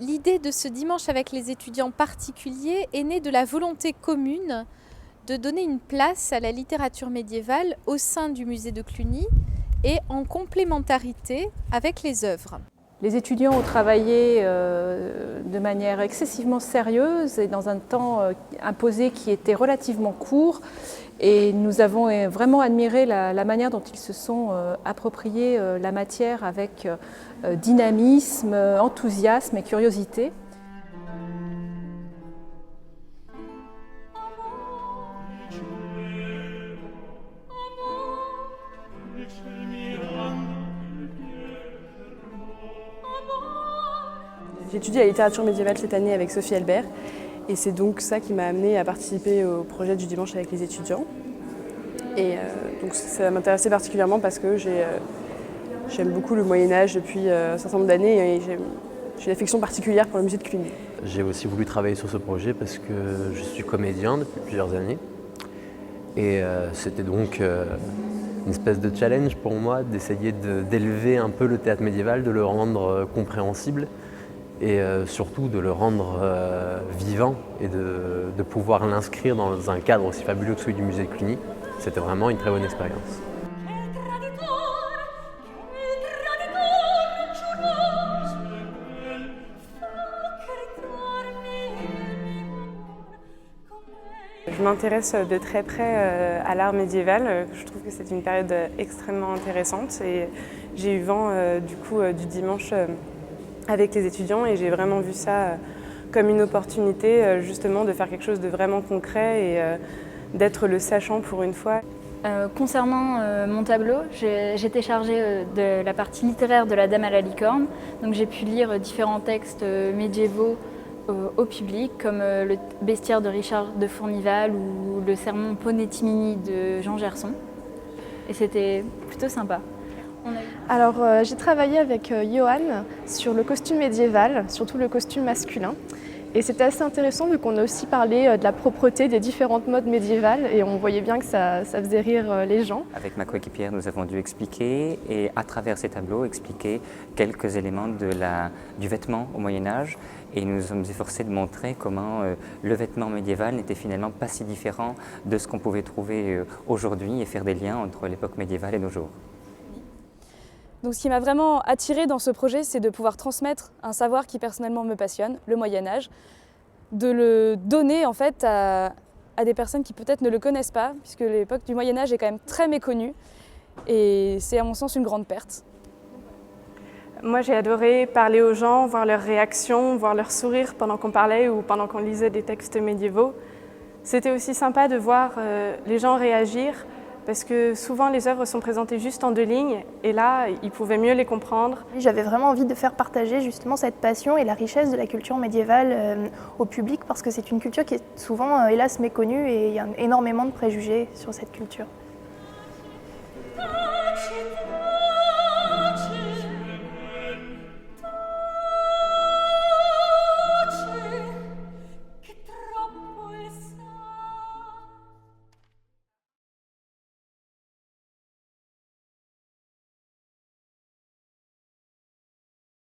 L'idée de ce dimanche avec les étudiants particuliers est née de la volonté commune de donner une place à la littérature médiévale au sein du musée de Cluny et en complémentarité avec les œuvres. Les étudiants ont travaillé de manière excessivement sérieuse et dans un temps imposé qui était relativement court. Et nous avons vraiment admiré la manière dont ils se sont appropriés la matière avec dynamisme, enthousiasme et curiosité. J'étudie la littérature médiévale cette année avec Sophie Albert et c'est donc ça qui m'a amenée à participer au projet du dimanche avec les étudiants. Et donc ça m'intéressait particulièrement parce que j'aime beaucoup le Moyen-Âge depuis un certain nombre d'années et j'ai une affection particulière pour le musée de Cluny. J'ai aussi voulu travailler sur ce projet parce que je suis comédien depuis plusieurs années et c'était donc une espèce de challenge pour moi d'essayer d'élever un peu le théâtre médiéval, de le rendre compréhensible et surtout de le rendre vivant et de pouvoir l'inscrire dans un cadre aussi fabuleux que celui du musée de Cluny. C'était vraiment une très bonne expérience. Je m'intéresse de très près à l'art médiéval. Je trouve que c'est une période extrêmement intéressante et j'ai eu vent du dimanche avec les étudiants et j'ai vraiment vu ça comme une opportunité justement de faire quelque chose de vraiment concret et d'être le sachant pour une fois. Concernant mon tableau, j'étais chargée de la partie littéraire de La Dame à la licorne, donc j'ai pu lire différents textes médiévaux au public, comme le Bestiaire de Richard de Fournival ou le Sermon Ponetimini de Jean Gerson. Et c'était plutôt sympa. Alors j'ai travaillé avec Johan sur le costume médiéval, surtout le costume masculin. Et c'était assez intéressant vu qu'on a aussi parlé de la propreté des différentes modes médiévales et on voyait bien que ça faisait rire les gens. Avec ma coéquipière, nous avons dû expliquer et à travers ces tableaux expliquer quelques éléments du vêtement au Moyen-Âge et nous nous sommes efforcés de montrer comment le vêtement médiéval n'était finalement pas si différent de ce qu'on pouvait trouver aujourd'hui et faire des liens entre l'époque médiévale et nos jours. Donc ce qui m'a vraiment attirée dans ce projet, c'est de pouvoir transmettre un savoir qui personnellement me passionne, le Moyen-Âge, de le donner en fait à des personnes qui peut-être ne le connaissent pas, puisque l'époque du Moyen-Âge est quand même très méconnue et c'est à mon sens une grande perte. Moi j'ai adoré parler aux gens, voir leurs réactions, voir leurs sourires pendant qu'on parlait ou pendant qu'on lisait des textes médiévaux. C'était aussi sympa de voir les gens réagir, parce que souvent les œuvres sont présentées juste en 2 lignes et là, ils pouvaient mieux les comprendre. J'avais vraiment envie de faire partager justement cette passion et la richesse de la culture médiévale au public parce que c'est une culture qui est souvent, hélas, méconnue et il y a énormément de préjugés sur cette culture.